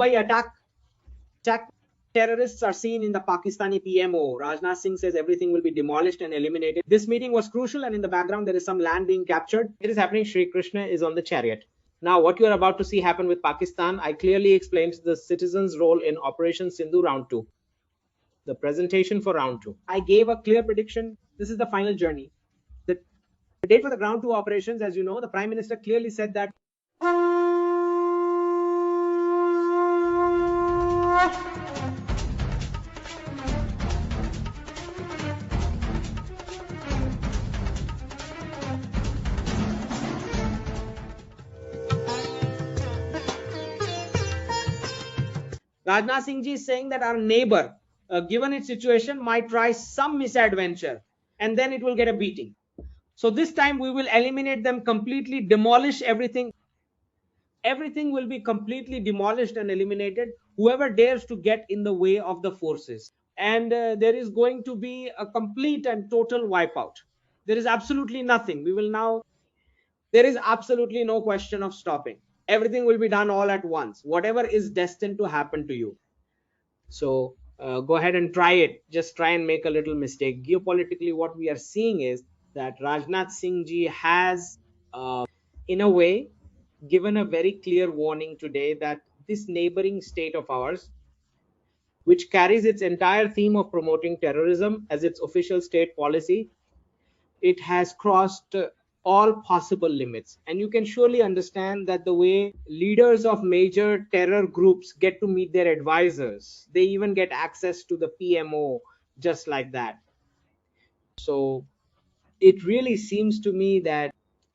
Mumbai attack terrorists are seen in the Pakistani PMO. Rajnath Singh says everything will be demolished and eliminated. This meeting was crucial, and in the background there is some land being captured. It is happening. Shri Krishna is on the chariot. Now, what you are about to see happen with Pakistan, I clearly explained the citizens' role in Operation Sindoor Round 2. The presentation for Round 2. I gave a clear prediction. This is the final journey. The date for the Ground 2 operations, as you know, the Prime Minister clearly said that Rajnath Singh ji is saying that our neighbor, given its situation, might try some misadventure and then it will get a beating. So this time we will eliminate them completely, demolish everything. Everything will be completely demolished and eliminated. Whoever dares to get in the way of the forces. And there is going to be a complete and total wipeout. There is absolutely nothing. There is absolutely no question of stopping. Everything will be done all at once. Whatever is destined to happen to you. So go ahead and try it. Just try and make a little mistake. Geopolitically, what we are seeing is that Rajnath Singh ji has, in a way, given a very clear warning today that this neighboring state of ours, which carries its entire theme of promoting terrorism as its official state policy, it has crossed all possible limits. And you can surely understand that the way leaders of major terror groups get to meet their advisors, they even get access to the PMO just like that. So it really seems to me that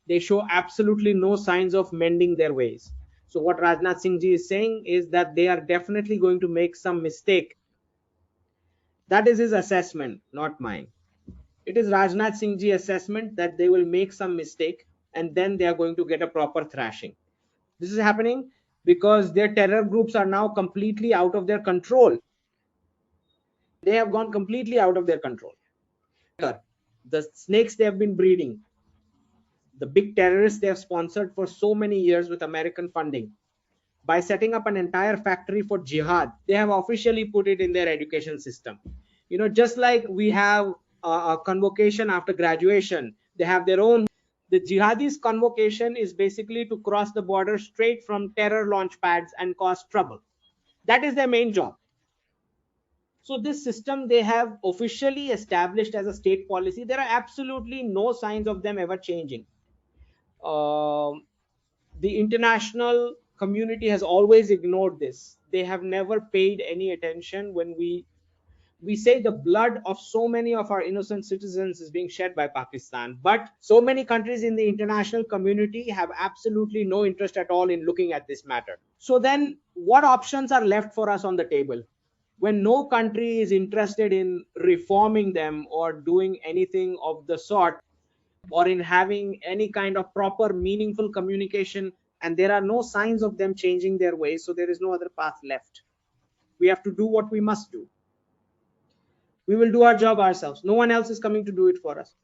they show absolutely no signs of mending their ways. So what Rajnath Singh ji is saying is that they are definitely going to make some mistake. That is his assessment, not mine. It is Rajnath Singh ji assessment that they will make some mistake and then they are going to get a proper thrashing. This is happening because their terror groups are now completely out of their control. They have gone completely out of their control. The snakes they have been breeding, the big terrorists they have sponsored for so many years with American funding, by setting up an entire factory for jihad, they have officially put it in their education system. Just like we have a convocation after graduation, they have their own. The jihadis convocation is basically to cross the border straight from terror launch pads and cause trouble. That is their main job. So this system they have officially established as a state policy. There are absolutely no signs of them ever changing. The international community has always ignored this. They have never paid any attention when we say the blood of so many of our innocent citizens is being shed by Pakistan, but so many countries in the international community have absolutely no interest at all in looking at this matter. So then what options are left for us on the table when no country is interested in reforming them or doing anything of the sort, or in having any kind of proper meaningful communication, and there are no signs of them changing their ways? So there is no other path left. We have to do what we must do. We will do our job ourselves. No one else is coming to do it for us.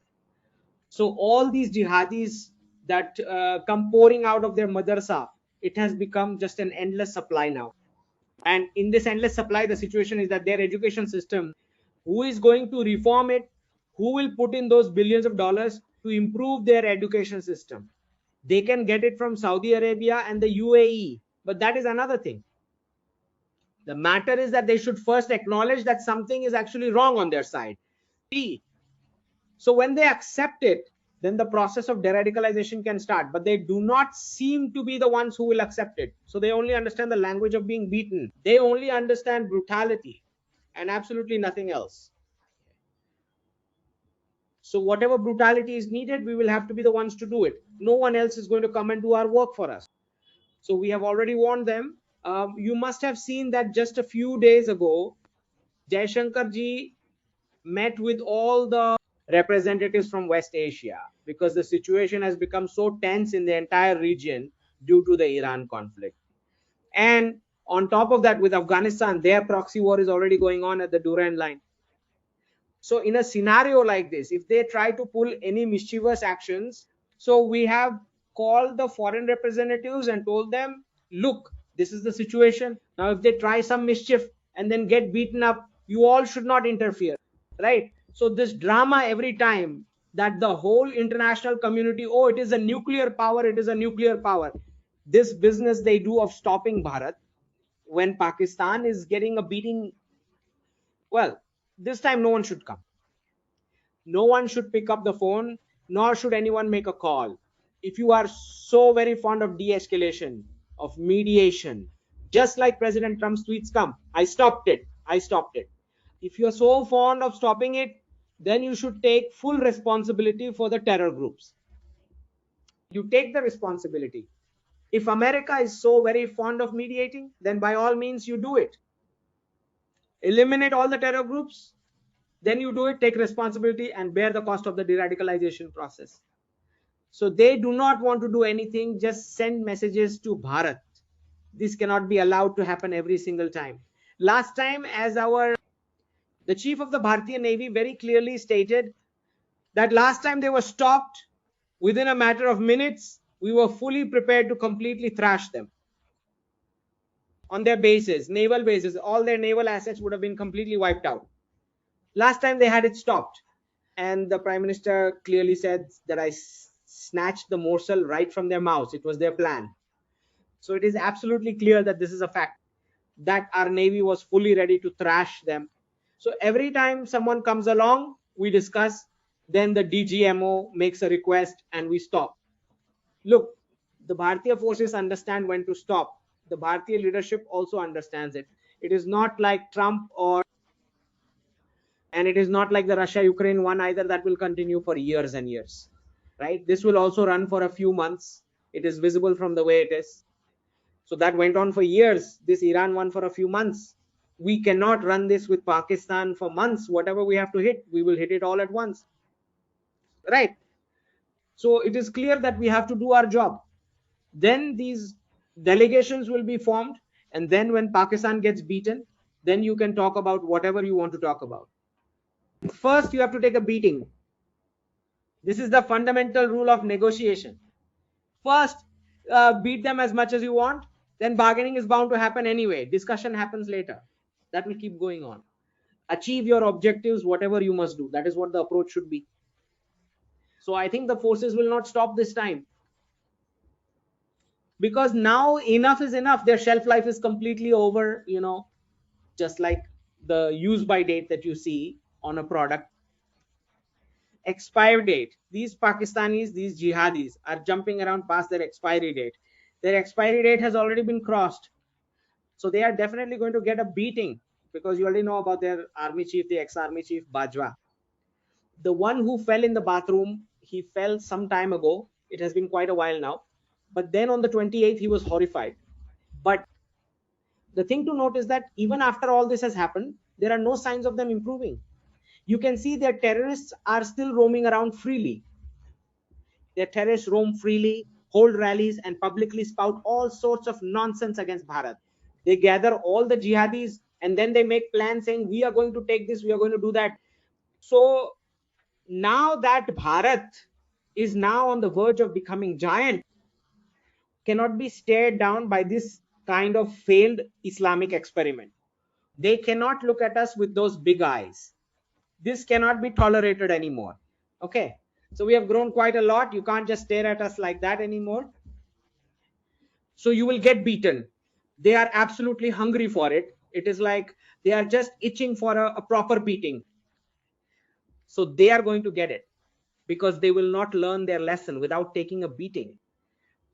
So all these jihadis that come pouring out of their madrasa, it has become just an endless supply now. And in this endless supply, the situation is that their education system, who is going to reform it? Who will put in those billions of dollars to improve their education system? They can get it from Saudi Arabia and the UAE, but that is another thing. The matter is that they should first acknowledge that something is actually wrong on their side. So when they accept it, then the process of de-radicalization can start. But they do not seem to be the ones who will accept it. So they only understand the language of being beaten. They only understand brutality and absolutely nothing else. So whatever brutality is needed, we will have to be the ones to do it. No one else is going to come and do our work for us. So we have already warned them. You must have seen that just a few days ago, Jaishankar ji met with all the representatives from West Asia, because the situation has become so tense in the entire region due to the Iran conflict. And on top of that, with Afghanistan, their proxy war is already going on at the Durand line. So in a scenario like this, if they try to pull any mischievous actions, so we have called the foreign representatives and told them, look, This is the situation. Now, if they try some mischief and then get beaten up, you all should not interfere, right? So this drama every time, that the whole international community, oh, it is a nuclear power, it is a nuclear power. This business they do of stopping Bharat when Pakistan is getting a beating, well, this time no one should come. No one should pick up the phone, nor should anyone make a call. If you are so very fond of de-escalation, of mediation, just like President Trump's tweets come, I stopped it, I stopped it. If you are so fond of stopping it, then you should take full responsibility for the terror groups. You take the responsibility. If America is so very fond of mediating, then by all means you do it. Eliminate all the terror groups, then you do it, take responsibility, and bear the cost of the de-radicalization process. So they do not want to do anything, just send messages to Bharat. This cannot be allowed to happen every single time. Last time, as the chief of the Bharatiya Navy very clearly stated that last time they were stopped, within a matter of minutes, we were fully prepared to completely thrash them on their bases, naval bases. All their naval assets would have been completely wiped out. Last time they had it stopped, and the Prime Minister clearly said that I snatched the morsel right from their mouths. It was their plan. So it is absolutely clear that this is a fact, that our Navy was fully ready to thrash them. So every time someone comes along, we discuss, then the DGMO makes a request and we stop. Look, the Bharatiya forces understand when to stop. The Bharatiya leadership also understands it. It is not like Trump and it is not like the Russia-Ukraine one either, that will continue for years and years, right? This will also run for a few months. It is visible from the way it is. So that went on for years. This Iran one for a few months. We cannot run this with Pakistan for months. Whatever we have to hit, we will hit it all at once, right? So it is clear that we have to do our job. Then these delegations will be formed, and then when Pakistan gets beaten, then you can talk about whatever you want to talk about. First, you have to take a beating. This is the fundamental rule of negotiation. First, beat them as much as you want, then bargaining is bound to happen anyway. Discussion happens later. That will keep going on. Achieve your objectives, whatever you must do. That is what the approach should be. So I think the forces will not stop this time, because now enough is enough. Their shelf life is completely over, just like the use by date that you see on a product. Expiry date. These Pakistanis, these jihadis are jumping around past their expiry date. Their expiry date has already been crossed. So they are definitely going to get a beating, because you already know about their army chief, the ex-army chief, Bajwa. The one who fell in the bathroom, he fell some time ago. It has been quite a while now. But then on the 28th, he was horrified. But the thing to note is that even after all this has happened, there are no signs of them improving. You can see their terrorists are still roaming around freely. Their terrorists roam freely, hold rallies, and publicly spout all sorts of nonsense against Bharat. They gather all the jihadis and then they make plans saying, we are going to take this, we are going to do that. So now that Bharat is now on the verge of becoming giant, cannot be stared down by this kind of failed Islamic experiment. They cannot look at us with those big eyes. This cannot be tolerated anymore. Okay, so we have grown quite a lot. You can't just stare at us like that anymore. So you will get beaten. They are absolutely hungry for it. It is like they are just itching for a proper beating. So they are going to get it, because they will not learn their lesson without taking a beating.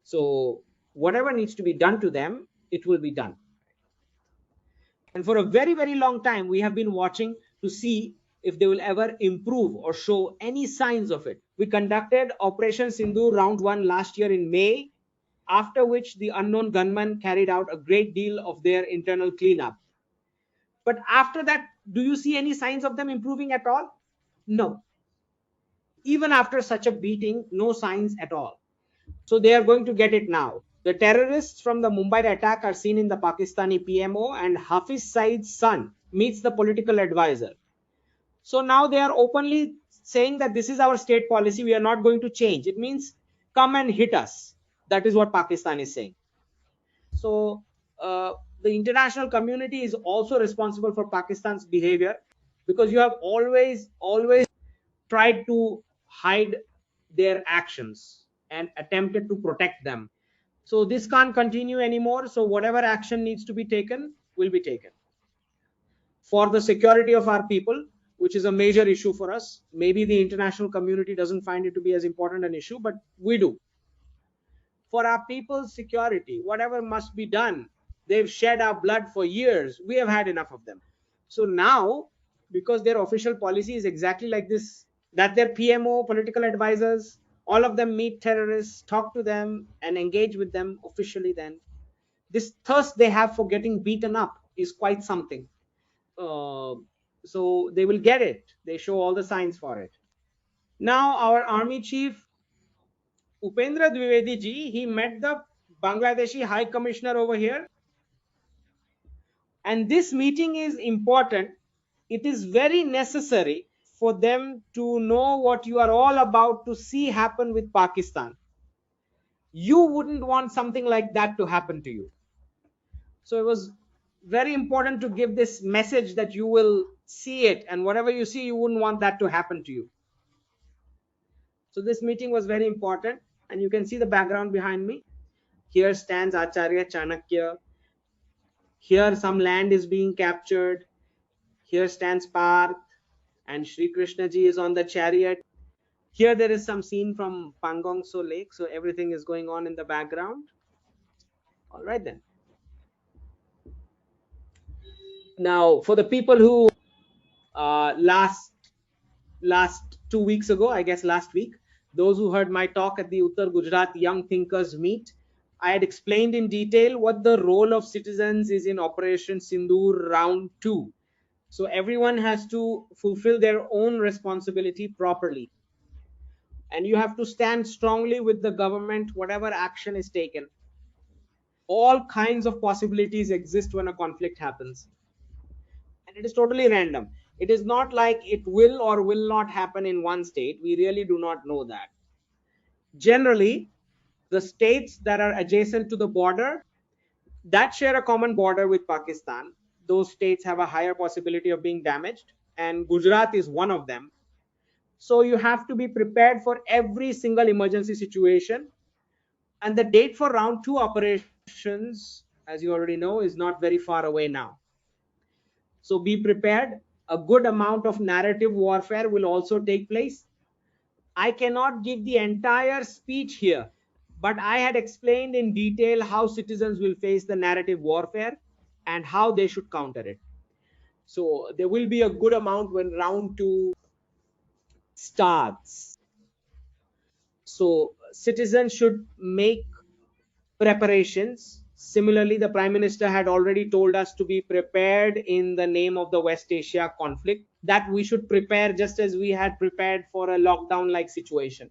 So whatever needs to be done to them, it will be done. And for a very, very long time, we have been watching to see if they will ever improve or show any signs of it. We conducted Operation Sindoor Round 1 last year in May, after which the unknown gunmen carried out a great deal of their internal cleanup. But after that, do you see any signs of them improving at all? No. Even after such a beating, no signs at all. So they are going to get it now. The terrorists from the Mumbai attack are seen in the Pakistani PMO, and Hafiz Saeed's son meets the political advisor. So now they are openly saying that this is our state policy, we are not going to change. It means come and hit us. That is what Pakistan is saying. So the international community is also responsible for Pakistan's behavior, because you have always tried to hide their actions and attempted to protect them. So this can't continue anymore. So whatever action needs to be taken will be taken for the security of our people, which is a major issue for us. Maybe the international community doesn't find it to be as important an issue, but we do. For our people's security, whatever must be done. They've shed our blood for years. We have had enough of them. So now, because their official policy is exactly like this, that their PMO, political advisors, all of them meet terrorists, talk to them, and engage with them officially, then this thirst they have for getting beaten up is quite something. Uh, so they will get it. They show all the signs for it. Now, our army chief Upendra Dwivedi ji, he met the Bangladeshi High Commissioner over here, and this meeting is important. It is very necessary for them to know what you are all about to see happen with Pakistan. You wouldn't want something like that to happen to you. So it was very important to give this message that you will see it, and whatever you see, you wouldn't want that to happen to you. So this meeting was very important, and you can see the background behind me. Here stands Acharya Chanakya. Here some land is being captured. Here stands Parth, and Sri Krishna ji is on the chariot. Here there is some scene from Pangong So Lake. So everything is going on in the background. All right then. Now for the people who last 2 weeks ago, I guess last week, those who heard my talk at the Uttar Gujarat Young Thinkers Meet, I had explained in detail what the role of citizens is in Operation Sindoor Round 2. So everyone has to fulfill their own responsibility properly. And you have to stand strongly with the government, whatever action is taken. All kinds of possibilities exist when a conflict happens. And it is totally random. It is not like it will or will not happen in one state. We really do not know that. Generally, the states that are adjacent to the border, that share a common border with Pakistan, those states have a higher possibility of being damaged, and Gujarat is one of them. So you have to be prepared for every single emergency situation. And the date for round 2 operations, as you already know, is not very far away now. So be prepared. A good amount of narrative warfare will also take place. I cannot give the entire speech here, but I had explained in detail how citizens will face the narrative warfare and how they should counter it. So there will be a good amount when round 2 starts. So citizens should make preparations. Similarly, the Prime Minister had already told us to be prepared in the name of the West Asia conflict, that we should prepare just as we had prepared for a lockdown-like situation.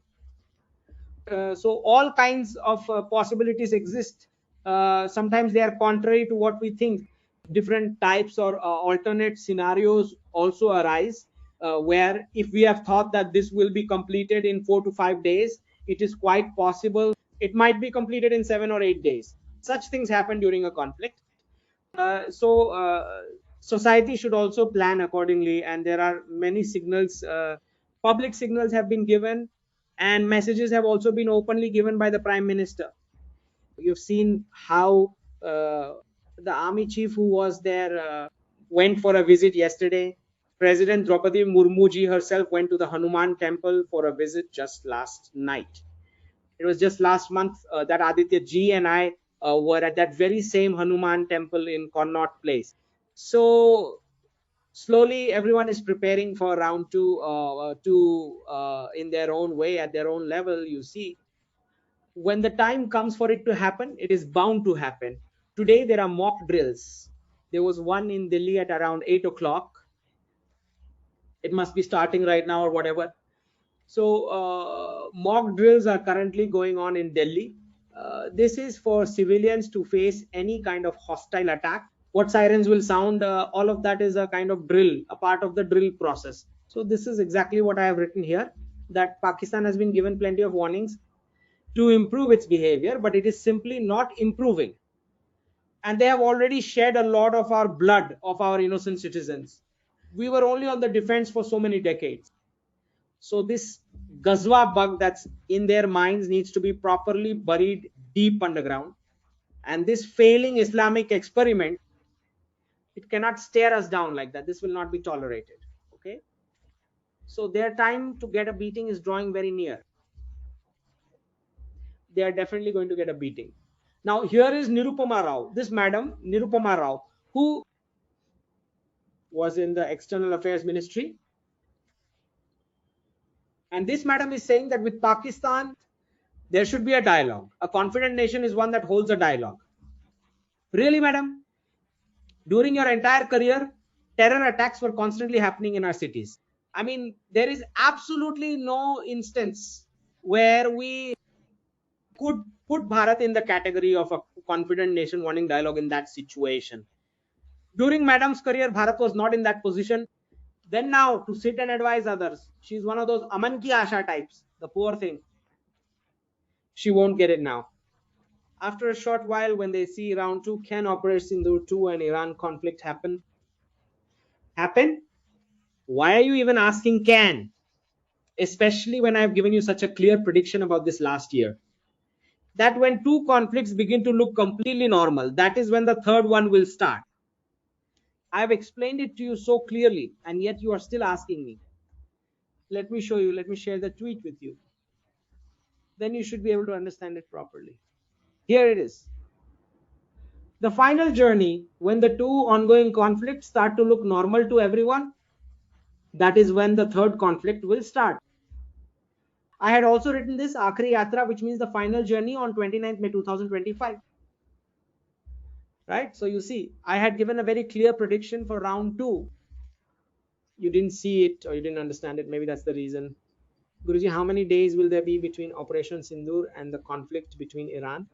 So all kinds of possibilities exist. Sometimes they are contrary to what we think. Different types or alternate scenarios also arise, where if we have thought that this will be completed in 4 to 5 days, it is quite possible it might be completed in 7 or 8 days. Such things happen during a conflict. So society should also plan accordingly, and there are many signals. Public signals have been given, and messages have also been openly given by the Prime Minister. You've seen how the army chief who was there went for a visit yesterday. President Draupadi Murmu ji herself went to the Hanuman temple for a visit just last night. It was just last month that Aditya ji and I were at that very same Hanuman temple in Connaught Place. So slowly everyone is preparing for round 2 in their own way, at their own level. You see, when the time comes for it to happen, it is bound to happen. Today there are mock drills. There was one in Delhi at around 8 o'clock. It must be starting right now or whatever. So mock drills are currently going on in Delhi. This is for civilians to face any kind of hostile attack. What sirens will sound, all of that is a kind of drill, a part of the drill process. So this is exactly what I have written here, that Pakistan has been given plenty of warnings to improve its behavior, but it is simply not improving. and they have already shed a lot of our blood of our innocent citizens. We were only on the defense for so many decades. So this Gazwa bug that's in their minds needs to be properly buried deep underground. And this failing Islamic experiment, it cannot stare us down like that. This will not be tolerated. Okay. So their time to get a beating is drawing very near. They are definitely going to get a beating. Now here is Nirupama Rao, this madam Nirupama Rao, who was in the External Affairs Ministry. And this madam is saying that with Pakistan, there should be a dialogue. A confident nation is one that holds a dialogue. Really, madam? During your entire career, terror attacks were constantly happening in our cities. I mean, there is absolutely no instance where we could put Bharat in the category of a confident nation wanting dialogue in that situation. During madam's career, Bharat was not in that position. Then now, to sit and advise others, she's one of those Aman ki Asha types, the poor thing. She won't get it now. After a short while, when they see round 2, can Operation Sindoor 2 and Iran conflict happen? Happen? Why are you even asking can? Especially when I've given you such a clear prediction about this last year. That when two conflicts begin to look completely normal, that is when the third one will start. I've explained it to you so clearly, and yet you are still asking me. Let me show you. Let me share the tweet with you. Then you should be able to understand it properly. Here it is. The final journey, when the two ongoing conflicts start to look normal to everyone, that is when the third conflict will start. I had also written this Akhri Yatra, which means the final journey, on 29th May 2025. Right? So you see, I had given a very clear prediction for round 2. You didn't see it, or you didn't understand it. Maybe that's the reason. Guruji, how many days will there be between Operation Sindoor and the conflict between Iran?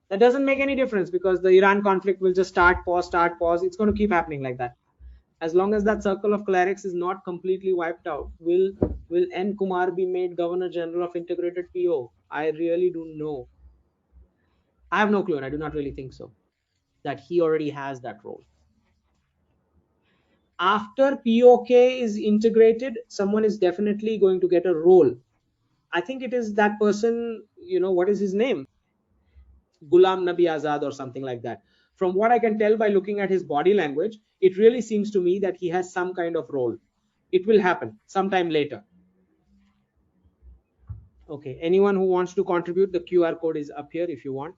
That doesn't make any difference, because the Iran conflict will just start, pause. It's going to keep happening like that. As long as that circle of clerics is not completely wiped out, will N. Kumar be made Governor General of Integrated PO? I really don't know. I have no clue, and I do not really think so, that he already has that role. After POK is integrated, someone is definitely going to get a role. I think it is that person, what is his name? Ghulam Nabi Azad or something like that. From what I can tell by looking at his body language, it really seems to me that he has some kind of role. It will happen sometime later. Okay, anyone who wants to contribute, the QR code is up here if you want.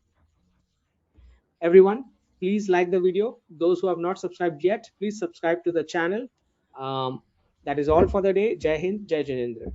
Everyone, please like the video. Those who have not subscribed yet, please subscribe to the channel. That is all for the day. Jai Hind, Jai Jinendra.